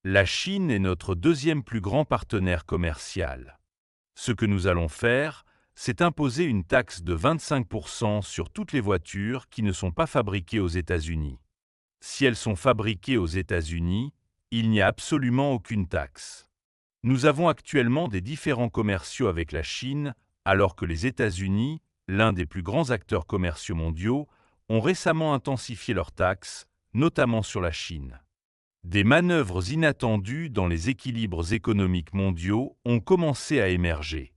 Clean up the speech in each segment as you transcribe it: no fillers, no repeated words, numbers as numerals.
La Chine est notre deuxième plus grand partenaire commercial. Ce que nous allons faire, c'est imposer une taxe de 25% sur toutes les voitures qui ne sont pas fabriquées aux États-Unis. Si elles sont fabriquées aux États-Unis, il n'y a absolument aucune taxe. Nous avons actuellement des différends commerciaux avec la Chine, alors que les États-Unis, l'un des plus grands acteurs commerciaux mondiaux, ont récemment intensifié leurs taxes, notamment sur la Chine. Des manœuvres inattendues dans les équilibres économiques mondiaux ont commencé à émerger.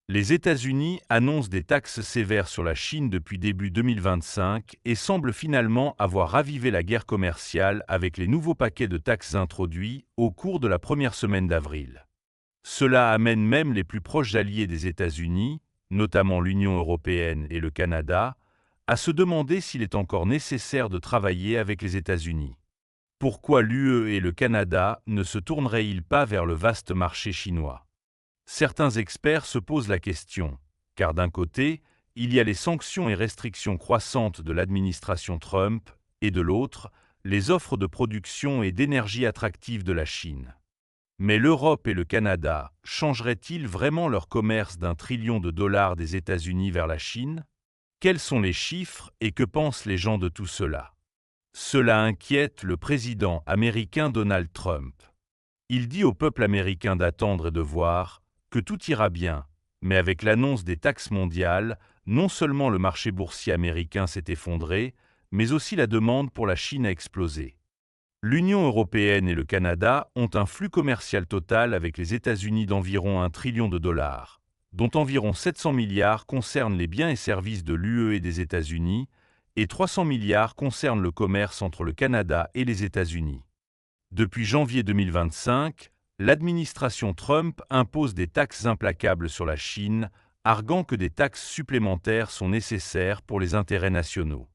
Les États-Unis annoncent des taxes sévères sur la Chine depuis début 2025 et semblent finalement avoir ravivé la guerre commerciale avec les nouveaux paquets de taxes introduits au cours de la première semaine d'avril. Cela amène même les plus proches alliés des États-Unis, notamment l'Union européenne et le Canada, à se demander s'il est encore nécessaire de travailler avec les États-Unis. Pourquoi l'UE et le Canada ne se tourneraient-ils pas vers le vaste marché chinois ? Certains experts se posent la question, car d'un côté, il y a les sanctions et restrictions croissantes de l'administration Trump, et de l'autre, les offres de production et d'énergie attractives de la Chine. Mais l'Europe et le Canada changeraient-ils vraiment leur commerce d'1 trillion de dollars des États-Unis vers la Chine ? Quels sont les chiffres et que pensent les gens de tout cela ? Cela inquiète le président américain Donald Trump. Il dit au peuple américain d'attendre et de voir que tout ira bien, mais avec l'annonce des taxes mondiales, non seulement le marché boursier américain s'est effondré, mais aussi la demande pour la Chine a explosé. L'Union européenne et le Canada ont un flux commercial total avec les États-Unis d'environ 1 trillion de dollars, dont environ 700 milliards concernent les biens et services de l'UE et des États-Unis, et 300 milliards concernent le commerce entre le Canada et les États-Unis. Depuis janvier 2025, l'administration Trump impose des taxes implacables sur la Chine, arguant que des taxes supplémentaires sont nécessaires pour les intérêts nationaux.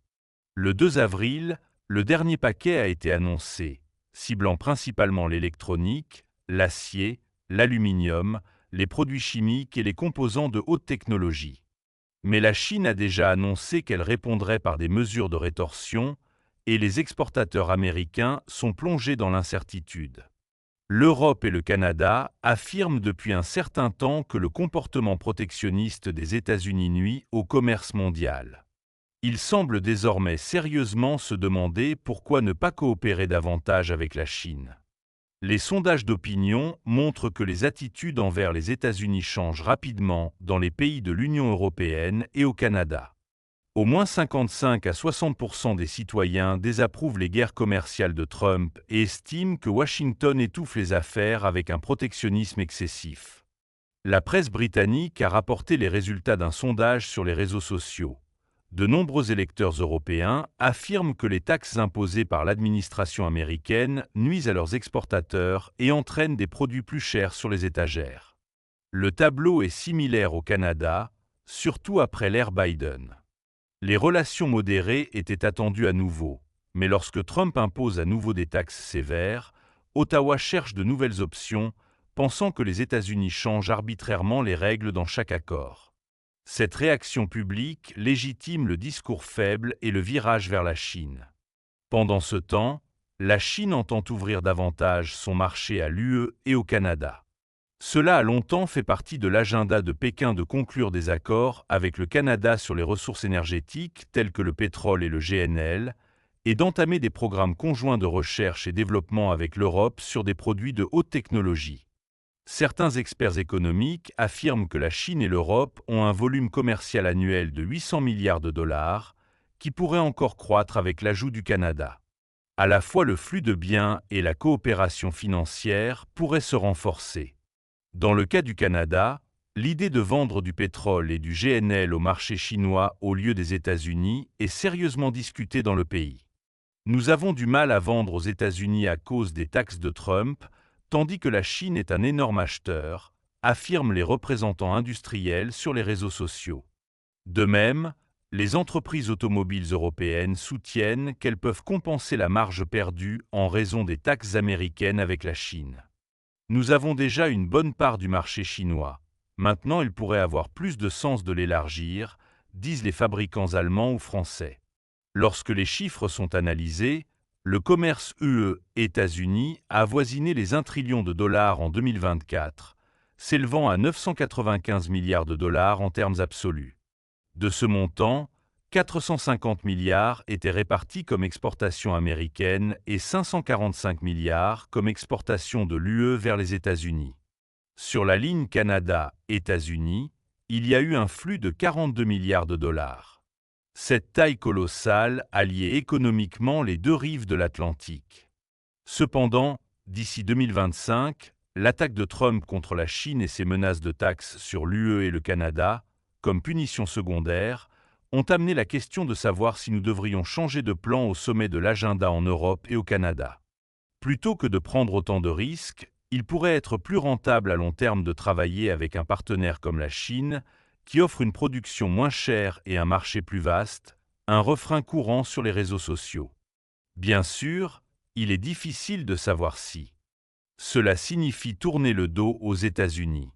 Le 2 avril, le dernier paquet a été annoncé, ciblant principalement l'électronique, l'acier, l'aluminium, les produits chimiques et les composants de haute technologie. Mais la Chine a déjà annoncé qu'elle répondrait par des mesures de rétorsion, et les exportateurs américains sont plongés dans l'incertitude. L'Europe et le Canada affirment depuis un certain temps que le comportement protectionniste des États-Unis nuit au commerce mondial. Ils semblent désormais sérieusement se demander pourquoi ne pas coopérer davantage avec la Chine. Les sondages d'opinion montrent que les attitudes envers les États-Unis changent rapidement dans les pays de l'Union européenne et au Canada. Au moins 55 à 60% des citoyens désapprouvent les guerres commerciales de Trump et estiment que Washington étouffe les affaires avec un protectionnisme excessif. La presse britannique a rapporté les résultats d'un sondage sur les réseaux sociaux. De nombreux électeurs européens affirment que les taxes imposées par l'administration américaine nuisent à leurs exportateurs et entraînent des produits plus chers sur les étagères. Le tableau est similaire au Canada, surtout après l'ère Biden. Les relations modérées étaient attendues à nouveau, mais lorsque Trump impose à nouveau des taxes sévères, Ottawa cherche de nouvelles options, pensant que les États-Unis changent arbitrairement les règles dans chaque accord. Cette réaction publique légitime le discours faible et le virage vers la Chine. Pendant ce temps, la Chine entend ouvrir davantage son marché à l'UE et au Canada. Cela a longtemps fait partie de l'agenda de Pékin de conclure des accords avec le Canada sur les ressources énergétiques telles que le pétrole et le GNL, et d'entamer des programmes conjoints de recherche et développement avec l'Europe sur des produits de haute technologie. Certains experts économiques affirment que la Chine et l'Europe ont un volume commercial annuel de 800 milliards de dollars, qui pourrait encore croître avec l'ajout du Canada. À la fois le flux de biens et la coopération financière pourraient se renforcer. Dans le cas du Canada, l'idée de vendre du pétrole et du GNL au marché chinois au lieu des États-Unis est sérieusement discutée dans le pays. Nous avons du mal à vendre aux États-Unis à cause des taxes de Trump, tandis que la Chine est un énorme acheteur, affirment les représentants industriels sur les réseaux sociaux. De même, les entreprises automobiles européennes soutiennent qu'elles peuvent compenser la marge perdue en raison des taxes américaines avec la Chine. Nous avons déjà une bonne part du marché chinois. Maintenant, il pourrait avoir plus de sens de l'élargir, disent les fabricants allemands ou français. Lorsque les chiffres sont analysés, Le commerce UE-États-Unis a avoisiné les 1 trillion de dollars en 2024, s'élevant à 995 milliards de dollars en termes absolus. De ce montant, 450 milliards étaient répartis comme exportation américaine et 545 milliards comme exportation de l'UE vers les États-Unis. Sur la ligne Canada-États-Unis, il y a eu un flux de 42 milliards de dollars. Cette taille colossale a lié économiquement les deux rives de l'Atlantique. Cependant, d'ici 2025, l'attaque de Trump contre la Chine et ses menaces de taxes sur l'UE et le Canada, comme punition secondaire, ont amené la question de savoir si nous devrions changer de plan au sommet de l'agenda en Europe et au Canada. Plutôt que de prendre autant de risques, il pourrait être plus rentable à long terme de travailler avec un partenaire comme la Chine, qui offre une production moins chère et un marché plus vaste, un refrain courant sur les réseaux sociaux. Bien sûr, il est difficile de savoir si cela signifie tourner le dos aux États-Unis.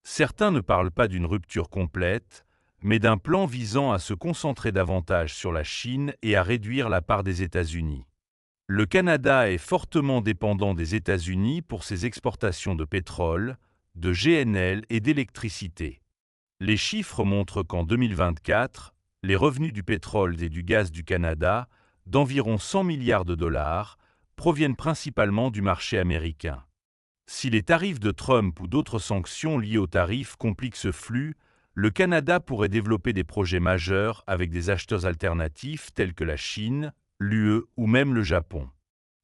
Certains ne parlent pas d'une rupture complète, mais d'un plan visant à se concentrer davantage sur la Chine et à réduire la part des États-Unis. Le Canada est fortement dépendant des États-Unis pour ses exportations de pétrole, de GNL et d'électricité. Les chiffres montrent qu'en 2024, les revenus du pétrole et du gaz du Canada, d'environ 100 milliards de dollars, proviennent principalement du marché américain. Si les tarifs de Trump ou d'autres sanctions liées aux tarifs compliquent ce flux, le Canada pourrait développer des projets majeurs avec des acheteurs alternatifs tels que la Chine, l'UE ou même le Japon.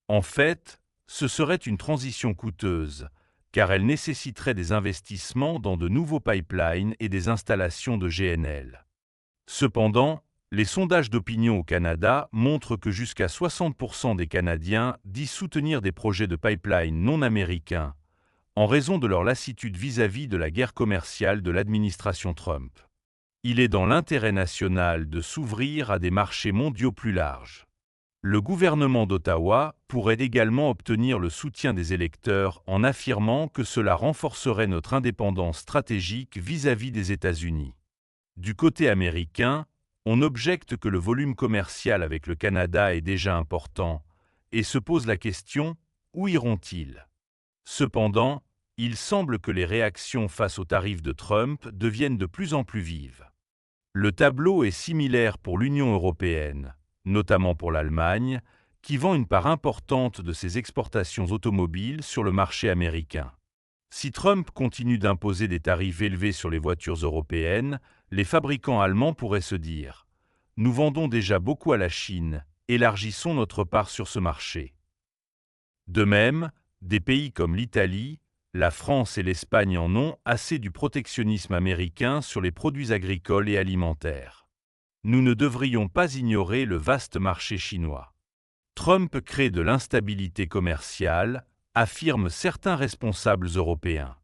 En fait, ce serait une transition coûteuse, car elle nécessiterait des investissements dans de nouveaux pipelines et des installations de GNL. Cependant, les sondages d'opinion au Canada montrent que jusqu'à 60% des Canadiens disent soutenir des projets de pipeline non américains, en raison de leur lassitude vis-à-vis de la guerre commerciale de l'administration Trump. Il est dans l'intérêt national de s'ouvrir à des marchés mondiaux plus larges. Le gouvernement d'Ottawa pourrait également obtenir le soutien des électeurs en affirmant que cela renforcerait notre indépendance stratégique vis-à-vis des États-Unis. Du côté américain, on objecte que le volume commercial avec le Canada est déjà important et se pose la question « où iront-ils » Cependant, il semble que les réactions face aux tarifs de Trump deviennent de plus en plus vives. Le tableau est similaire pour l'Union européenne, notamment pour l'Allemagne, qui vend une part importante de ses exportations automobiles sur le marché américain. Si Trump continue d'imposer des tarifs élevés sur les voitures européennes, les fabricants allemands pourraient se dire « Nous vendons déjà beaucoup à la Chine, élargissons notre part sur ce marché ». De même, des pays comme l'Italie, la France et l'Espagne en ont assez du protectionnisme américain sur les produits agricoles et alimentaires. Nous ne devrions pas ignorer le vaste marché chinois. Trump crée de l'instabilité commerciale, affirment certains responsables européens.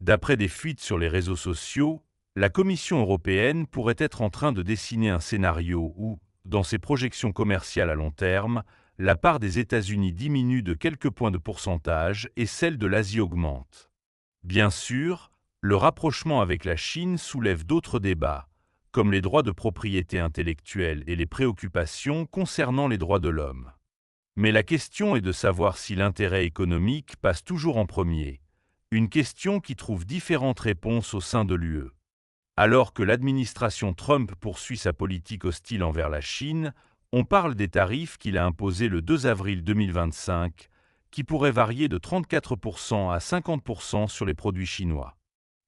D'après des fuites sur les réseaux sociaux, la Commission européenne pourrait être en train de dessiner un scénario où, dans ses projections commerciales à long terme, la part des États-Unis diminue de quelques points de pourcentage et celle de l'Asie augmente. Bien sûr, le rapprochement avec la Chine soulève d'autres débats, comme les droits de propriété intellectuelle et les préoccupations concernant les droits de l'homme. Mais la question est de savoir si l'intérêt économique passe toujours en premier, une question qui trouve différentes réponses au sein de l'UE. Alors que l'administration Trump poursuit sa politique hostile envers la Chine, on parle des tarifs qu'il a imposés le 2 avril 2025, qui pourraient varier de 34% à 50% sur les produits chinois.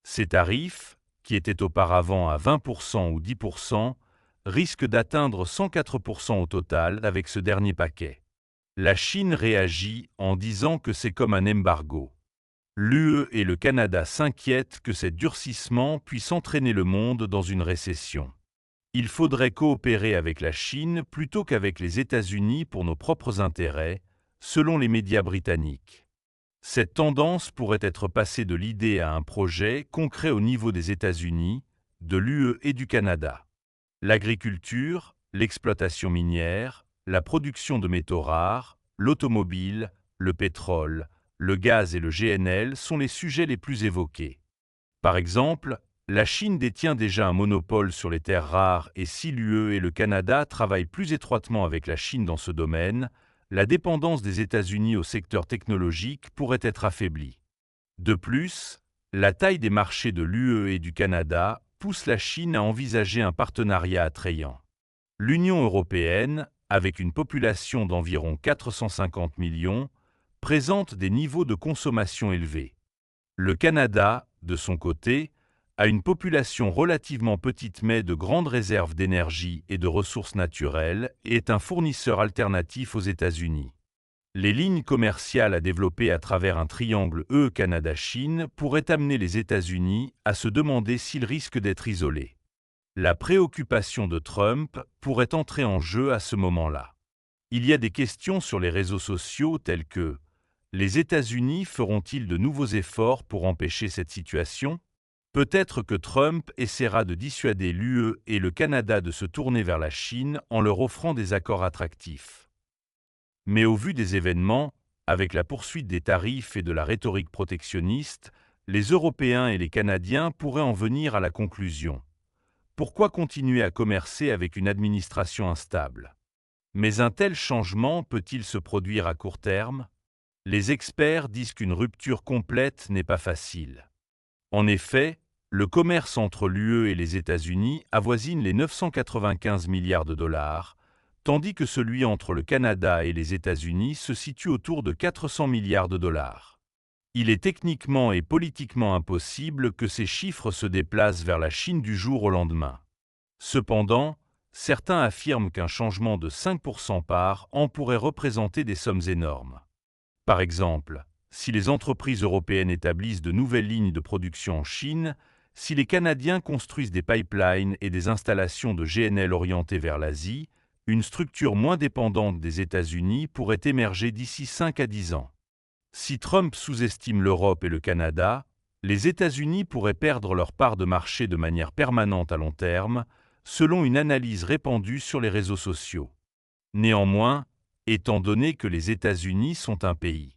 Ces tarifs, qui étaient auparavant à 20% ou 10%, risquent d'atteindre 104% au total avec ce dernier paquet. La Chine réagit en disant que c'est comme un embargo. L'UE et le Canada s'inquiètent que ces durcissements puissent entraîner le monde dans une récession. Il faudrait coopérer avec la Chine plutôt qu'avec les États-Unis pour nos propres intérêts, selon les médias britanniques. Cette tendance pourrait être passée de l'idée à un projet concret au niveau des États-Unis, de l'UE et du Canada. L'agriculture, l'exploitation minière, la production de métaux rares, l'automobile, le pétrole, le gaz et le GNL sont les sujets les plus évoqués. Par exemple, la Chine détient déjà un monopole sur les terres rares et si l'UE et le Canada travaillent plus étroitement avec la Chine dans ce domaine, la dépendance des États-Unis au secteur technologique pourrait être affaiblie. De plus, la taille des marchés de l'UE et du Canada pousse la Chine à envisager un partenariat attrayant. L'Union européenne, avec une population d'environ 450 millions, présente des niveaux de consommation élevés. Le Canada, de son côté, a une population relativement petite mais de grandes réserves d'énergie et de ressources naturelles et est un fournisseur alternatif aux États-Unis. Les lignes commerciales à développer à travers un triangle Canada-Chine pourraient amener les États-Unis à se demander s'ils risquent d'être isolés. La préoccupation de Trump pourrait entrer en jeu à ce moment-là. Il y a des questions sur les réseaux sociaux telles que « Les États-Unis feront-ils de nouveaux efforts pour empêcher cette situation ?» Peut-être que Trump essaiera de dissuader l'UE et le Canada de se tourner vers la Chine en leur offrant des accords attractifs. Mais au vu des événements, avec la poursuite des tarifs et de la rhétorique protectionniste, les Européens et les Canadiens pourraient en venir à la conclusion. Pourquoi continuer à commercer avec une administration instable? Mais un tel changement peut-il se produire à court terme? Les experts disent qu'une rupture complète n'est pas facile. En effet, le commerce entre l'UE et les États-Unis avoisine les 995 milliards de dollars, tandis que celui entre le Canada et les États-Unis se situe autour de 400 milliards de dollars. Il est techniquement et politiquement impossible que ces chiffres se déplacent vers la Chine du jour au lendemain. Cependant, certains affirment qu'un changement de 5% par an pourrait représenter des sommes énormes. Par exemple, si les entreprises européennes établissent de nouvelles lignes de production en Chine, si les Canadiens construisent des pipelines et des installations de GNL orientées vers l'Asie, une structure moins dépendante des États-Unis pourrait émerger d'ici 5 à 10 ans. Si Trump sous-estime l'Europe et le Canada, les États-Unis pourraient perdre leur part de marché de manière permanente à long terme, selon une analyse répandue sur les réseaux sociaux. Néanmoins, étant donné que les États-Unis sont un pays